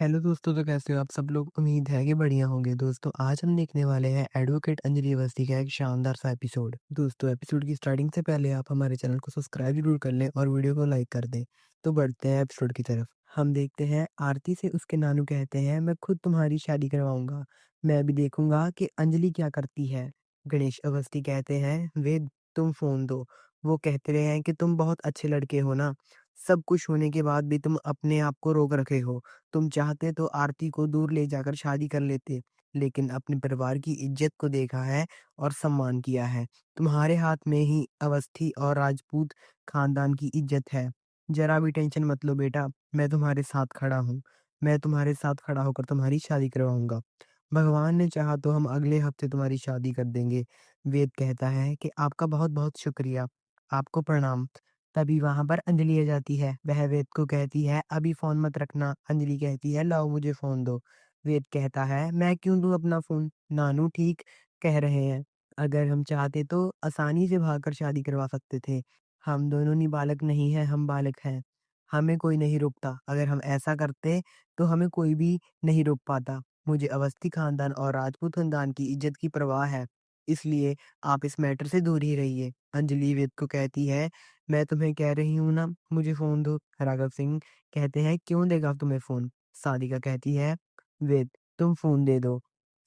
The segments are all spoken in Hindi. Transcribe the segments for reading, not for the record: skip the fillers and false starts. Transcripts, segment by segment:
हेलो दोस्तों, तो कैसे हो आप सब लोग? उम्मीद है कि बढ़िया होंगे। दोस्तों, आज हम देखने वाले हैं एडवोकेट अंजलि अवस्थी का एक शानदार सा एपिसोड। दोस्तों, एपिसोड की स्टार्टिंग से पहले आप हमारे चैनल को सब्सक्राइब जरूर कर लें और वीडियो को लाइक कर दें। तो बढ़ते हैं एपिसोड की तरफ। हम देखते हैं आरती से उसके नानू कहते हैं, मैं खुद तुम्हारी शादी करवाऊंगा। मैं भी देखूंगा कि अंजलि क्या करती है। गणेश अवस्थी कहते हैं, वे तुम फोन दो। वो कहते रहे हैं कि तुम बहुत अच्छे लड़के हो ना। सब कुछ होने के बाद भी तुम अपने आप को रोक रखे हो। तुम चाहते तो आरती को दूर ले जाकर शादी कर लेते, लेकिन अपने परिवार की इज्जत को देखा है और सम्मान किया है। तुम्हारे हाथ में ही अवस्थी और राजपूत खानदान की इज्जत है। जरा भी टेंशन मत लो बेटा, मैं तुम्हारे साथ खड़ा हूँ। मैं तुम्हारे साथ खड़ा होकर तुम्हारी शादी करवाऊंगा। भगवान ने चाहा तो हम अगले हफ्ते तुम्हारी शादी कर देंगे। वेद कहता है कि आपका बहुत बहुत शुक्रिया, आपको प्रणाम। तभी वहां पर अंजलि आ जाती है। वह वेद को कहती है, अभी फोन मत रखना। अंजलि कहती है, लाओ मुझे फोन दो। वेद कहता है, मैं क्यों दूं अपना फोन? नानू ठीक कह रहे हैं। अगर हम चाहते तो आसानी से भागकर शादी करवा सकते थे। हम दोनों ही बालक नहीं है, हम बालक हैं। हमें कोई नहीं रोकता। अगर हम ऐसा करते तो हमें कोई भी नहीं रोक पाता। मुझे अवस्थी खानदान और राजपूत खानदान की इज्जत की परवाह है, इसलिए आप इस मैटर से दूर ही रहिए। अंजलि वेद को कहती है, मैं तुम्हें कह रही हूँ ना, मुझे फ़ोन दो। राघव सिंह कहते हैं, क्यों देगा तुम्हें फ़ोन? सारिका कहती है, वेद तुम फ़ोन दे दो।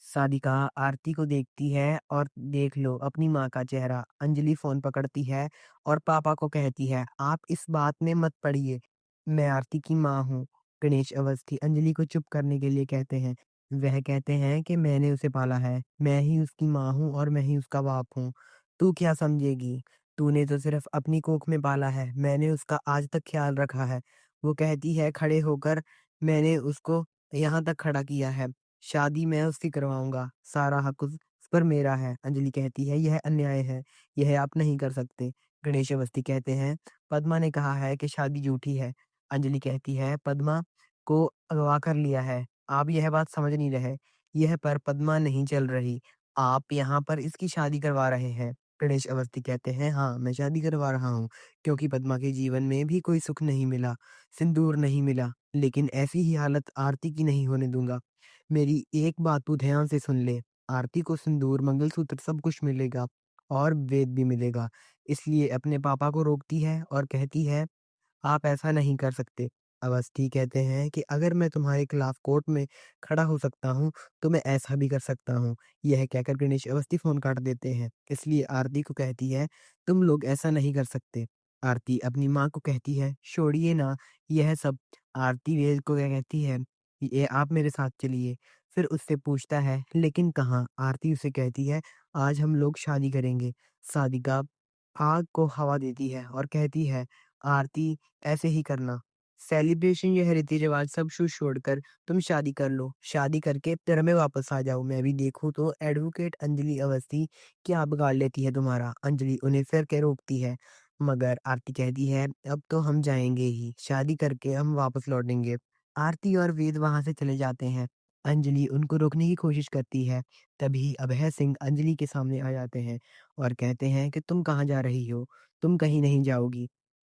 सारिका आरती को देखती है और देख लो अपनी माँ का चेहरा। अंजलि फ़ोन पकड़ती है और पापा को कहती है, आप इस बात में मत पड़िए, मैं आरती की माँ हूँ। गणेश अवस्थी अंजलि को चुप करने के लिए कहते हैं। वह कहते हैं कि मैंने उसे पाला है, मैं ही उसकी माँ हूँ और मैं ही उसका बाप हूँ। तू क्या समझेगी? तूने तो सिर्फ अपनी कोख में पाला है, मैंने उसका आज तक ख्याल रखा है। वो कहती है खड़े होकर, मैंने उसको यहाँ तक खड़ा किया है। शादी मैं उसकी करवाऊंगा, सारा हक उस पर मेरा है। अंजलि कहती है, यह अन्याय है, यह आप नहीं कर सकते। गणेश अवस्थी कहते हैं, पद्मा ने कहा है कि शादी झूठी है। अंजलि कहती है, पद्मा को अगवा कर लिया है, आप यह बात समझ नहीं रहे। यह पर पद्मा नहीं चल रही, आप यहाँ पर इसकी शादी करवा रहे हैं। गणेश अवस्थी कहते हैं, हाँ मैं शादी करवा रहा हूँ, क्योंकि पद्मा के जीवन में भी कोई सुख नहीं मिला, सिंदूर नहीं मिला, लेकिन ऐसी ही हालत आरती की नहीं होने दूंगा। मेरी एक बात तू ध्यान से सुन ले, आरती को सिंदूर मंगलसूत्र सब कुछ मिलेगा और वेद भी मिलेगा। इसलिए अपने पापा को रोकती है और कहती है, आप ऐसा नहीं कर सकते। अवस्थी कहते हैं कि अगर मैं तुम्हारे खिलाफ कोर्ट में खड़ा हो सकता हूँ, तो मैं ऐसा भी कर सकता हूँ। यह कहकर गणेश अवस्थी फ़ोन काट देते हैं। इसलिए आरती को कहती है, तुम लोग ऐसा नहीं कर सकते। आरती अपनी माँ को कहती है, छोड़िए ना यह सब। आरती वेद को क्या कहती है, ये आप मेरे साथ चलिए। फिर उससे पूछता है, लेकिन कहाँ? आरती उसे कहती है, आज हम लोग शादी करेंगे। सादिका आग को हवा देती है और कहती है, आरती ऐसे ही करना। सेलिब्रेशन यह रीति-रिवाज सब छोड़कर तुम शादी कर लो। शादी करके फिर में वापस आ जाओ। मैं भी देखूँ तो एडवोकेट अंजलि अवस्थी क्या बिगाड़ लेती है तुम्हारा। अंजलि उन्हें फिर के रोकती है, मगर आरती कहती है, अब तो हम जाएँगे ही। शादी करके हम वापस लौटेंगे। आरती और वेद वहाँ से चले जाते हैं। अंजलि उनको रोकने की कोशिश करती है। तभी अभय सिंह अंजलि के सामने आ जाते हैं और कहते हैं कि तुम कहाँ जा रही हो? तुम कहीं नहीं जाओगी।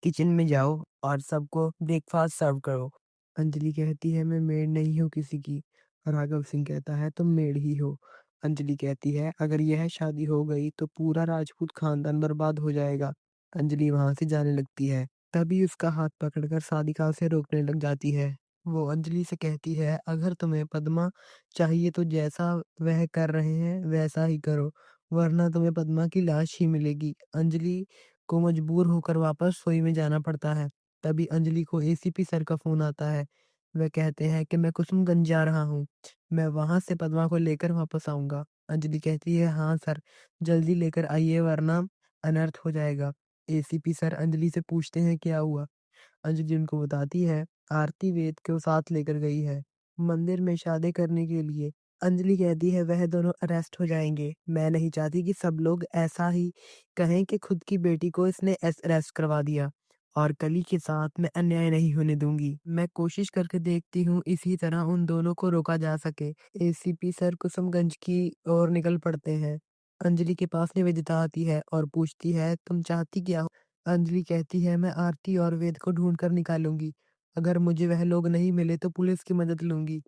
किचन में जाओ और सबको ब्रेकफास्ट सर्व करो। अंजलि कहती है, मैं मेड नहीं हूँ किसी की। राघव सिंह कहता है, तुम मेड ही हो। अंजलि कहती है, अगर यह शादी हो गई तो पूरा राजपूत खानदान बर्बाद हो जाएगा। अंजलि वहां से जाने लगती है। तभी उसका हाथ पकड़कर सादिका उसे रोकने लग जाती है। वो अंजलि से कहती है, अगर तुम्हें पद्मा चाहिए तो जैसा वह कर रहे हैं वैसा ही करो, वरना तुम्हें पद्मा की लाश ही मिलेगी। अंजलि को मजबूर होकर वापस रसोई में जाना पड़ता है। तभी अंजलि को एसीपी सर का फ़ोन आता है। वह कहते हैं कि मैं कुसुमगंज जा रहा हूँ। मैं वहाँ से पद्मा को लेकर वापस आऊँगा। अंजलि कहती है, हाँ सर, जल्दी लेकर आइए वरना अनर्थ हो जाएगा। एसीपी सर अंजलि से पूछते हैं क्या हुआ? अंजलि उनको बताती है, आरती वेद को साथ लेकर गई है मंदिर में शादी करने के लिए। अंजलि कहती है, वह दोनों अरेस्ट हो जाएंगे। मैं नहीं चाहती कि सब लोग ऐसा ही कहें कि खुद की बेटी को इसने अरेस्ट करवा दिया। और कली के साथ मैं अन्याय नहीं होने दूंगी। मैं कोशिश करके देखती हूँ इसी तरह उन दोनों को रोका जा सके। एसीपी सर कुसुमगंज की ओर निकल पड़ते हैं। अंजलि के पास निवेदिता आती है और पूछती है, तुम चाहती क्या हो? अंजलि कहती है, मैं आरती और वेद को ढूंढ कर निकालूंगी। अगर मुझे वह लोग नहीं मिले तो पुलिस की मदद लूँगी।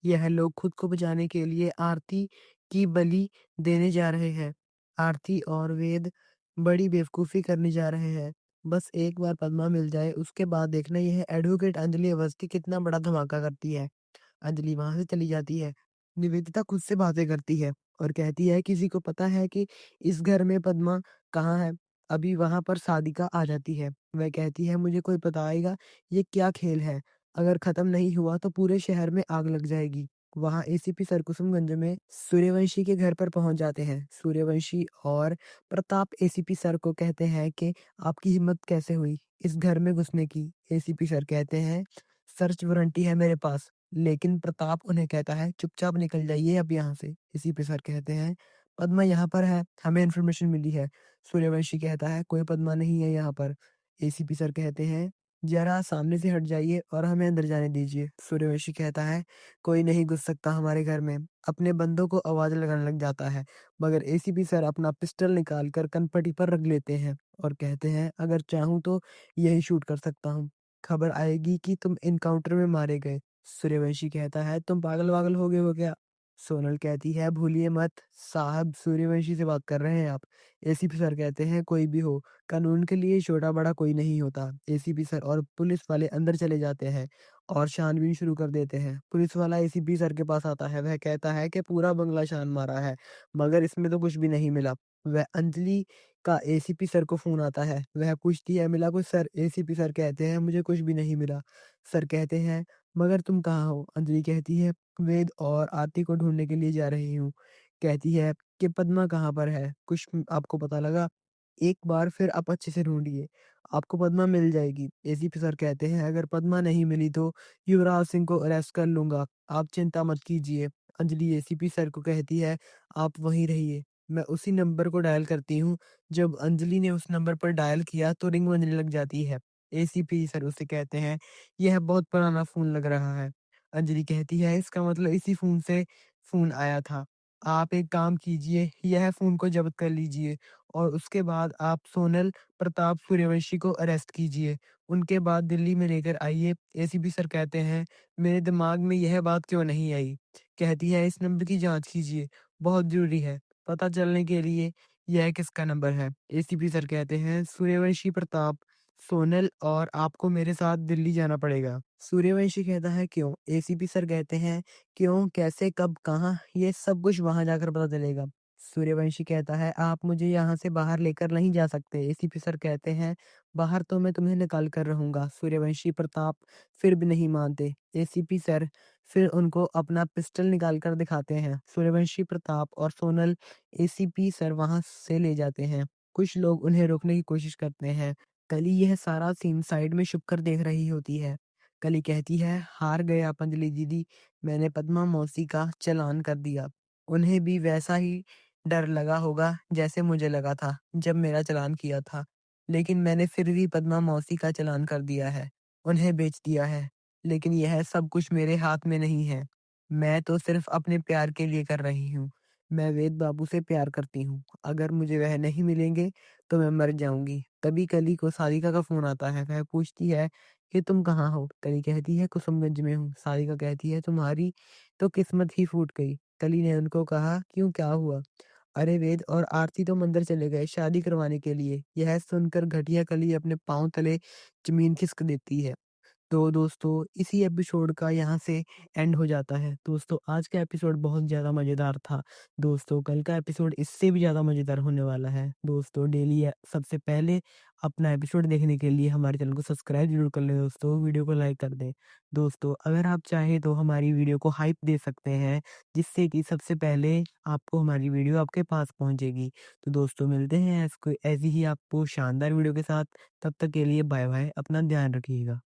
यह लोग खुद को बचाने के लिए आरती की बलि देने जा रहे हैं। आरती और वेद बड़ी बेवकूफ़ी करने जा रहे हैं। बस एक बार पद्मा मिल जाए, उसके बाद देखना यह एडवोकेट अंजलि अवस्थी कितना बड़ा धमाका करती है। अंजलि वहाँ से चली जाती है। निवेदिता खुद से बातें करती है और कहती है किसी को पता है कि इस घर में पद्मा कहाँ है? अभी वहाँ पर सारिका आ जाती है। वह कहती है मुझे कोई बताएगा ये क्या खेल है? अगर खत्म नहीं हुआ तो पूरे शहर में आग लग जाएगी। वहाँ एसीपी सरकुसुमगंज में सूर्यवंशी के घर पर पहुँच जाते हैं। सूर्यवंशी और प्रताप एसीपी सर को कहते हैं कि आपकी हिम्मत कैसे हुई इस घर में घुसने की? एसीपी सर कहते हैं सर्च वारंटी है मेरे पास। लेकिन प्रताप उन्हें कहता है चुपचाप निकल जाइए अब यहाँ से। इसी पे सर कहते हैं पद्मा यहाँ पर है, हमें इन्फॉर्मेशन मिली है। सूर्यवंशी कहता है कोई पद्मा नहीं है यहाँ पर। एसीपी सर कहते हैं जरा सामने से हट जाइए और हमें अंदर जाने दीजिए। सूर्यवंशी कहता है कोई नहीं घुस सकता हमारे घर में। अपने बंदों को आवाज लगाने लग जाता है, मगर एसीपी सर अपना पिस्टल निकाल कर कनपटी पर रख लेते हैं और कहते हैं अगर चाहूं तो यही शूट कर सकता हूँ। खबर आएगी कि तुम एनकाउंटर में मारे गए। सूर्यवंशी कहता है तुम पागल-वागल हो गए हो क्या? सोनल कहती है भूलिए मत साहब सूर्यवंशी से बात कर रहे हैं आप। एसीपी सर कहते हैं कोई भी हो, कानून के लिए छोटा-बड़ा कोई नहीं होता। एसीपी सर और पुलिस वाले अंदर चले जाते हैं और छानबीन शुरू कर देते हैं। पुलिस वाला एसीपी सर के पास आता है, वह कहता है कि पूरा बंगला छान मारा है, मगर इसमें तो कुछ भी नहीं मिला। वह अंजलि का एसीपी सर को फ़ोन आता है, वह पूछती है मिला कुछ सर? एसीपी सर कहते हैं मुझे कुछ भी नहीं मिला। सर कहते हैं मगर तुम कहाँ हो? अंजलि कहती है वेद और आरती को ढूँढने के लिए जा रही हूँ। कहती है कि पद्मा कहाँ पर है? कुछ आपको पता लगा? एक बार फिर आप अच्छे से ढूँढिए, आपको पद्मा मिल जाएगी। एसीपी सर कहते हैं अगर पद्मा नहीं मिली तो युवराज सिंह को अरेस्ट कर लूँगा, आप चिंता मत कीजिए। अंजलि एसीपी सर को कहती है आप वहीं रहिए, मैं उसी नंबर को डायल करती हूँ। जब अंजलि ने उस नंबर पर डायल किया तो रिंग बजने लग जाती है। एसीपी सर उसे कहते हैं यह बहुत पुराना फ़ोन लग रहा है। अंजलि कहती है इसका मतलब इसी फ़ोन से फ़ोन आया था। आप एक काम कीजिए, यह फ़ोन को ज़ब्त कर लीजिए और उसके बाद आप सोनल प्रताप सूर्यवंशी को अरेस्ट कीजिए। उनके बाद दिल्ली में लेकर आइए। एसीपी सर कहते हैं मेरे दिमाग में यह बात क्यों नहीं आई? कहती है इस नंबर की जाँच कीजिए, बहुत ज़रूरी है, पता चलने के लिए यह किसका नंबर है? एसीपी सर कहते हैं सूर्यवंशी प्रताप सोनल और आपको मेरे साथ दिल्ली जाना पड़ेगा। सूर्यवंशी कहता है क्यों? एसीपी सर कहते हैं क्यों, कैसे, कब, कहाँ ये सब कुछ वहाँ जाकर पता चलेगा। सूर्यवंशी कहता है आप मुझे यहाँ से बाहर लेकर नहीं जा सकते। एसीपी सर कहते हैं बाहर तो मैं तुम्हें निकाल कर रहूँगा। सूर्यवंशी प्रताप फिर भी नहीं मानते। एसीपी सर फिर उनको अपना पिस्टल निकाल कर दिखाते हैं। सूर्यवंशी प्रताप और सोनल एसीपी सर वहाँ से ले जाते हैं। कुछ लोग उन्हें रोकने की कोशिश करते हैं। कली यह सारा सीन साइड में छुप कर देख रही होती है। कली कहती है हार गए आप अंजलि दीदी, मैंने पद्मा मौसी का चालान कर दिया। उन्हें भी वैसा ही डर लगा होगा जैसे मुझे लगा था जब मेरा चालान किया था। लेकिन मैंने फिर भी पद्मा मौसी का चालान कर दिया है, उन्हें बेच दिया है। लेकिन यह सब कुछ मेरे हाथ में नहीं है। मैं तो सिर्फ अपने प्यार के लिए कर रही हूँ। मैं वेद बाबू से प्यार करती हूँ। अगर मुझे वह नहीं मिलेंगे तो मैं मर जाऊँगी। तभी कली को सारिका का फ़ोन आता है। वह पूछती है कि तुम कहाँ हो? कली कहती है कुसुमगंज में हूँ। सारिका कहती है तुम्हारी तो किस्मत ही फूट गई। कली ने उनको कहा क्यों क्या हुआ? अरे वेद और आरती तो मंदिर चले गए शादी करवाने के लिए। यह सुनकर घटिया कली अपने पाँव तले ज़मीन खिसक देती है। तो दोस्तों इसी एपिसोड का यहाँ से एंड हो जाता है। दोस्तों आज का एपिसोड बहुत ज़्यादा मज़ेदार था। दोस्तों कल का एपिसोड इससे भी ज़्यादा मज़ेदार होने वाला है। दोस्तों डेली सबसे पहले अपना एपिसोड देखने के लिए हमारे चैनल को सब्सक्राइब ज़रूर कर लें दोस्तों, वीडियो को लाइक कर दें। दोस्तों अगर आप चाहें तो हमारी वीडियो को हाइप दे सकते हैं, जिससे कि सबसे पहले आपको हमारी वीडियो आपके पास पहुँचेगी। तो दोस्तों मिलते हैं ऐसी ही आपको शानदार वीडियो के साथ। तब तक के लिए बाय बाय, अपना ध्यान रखिएगा।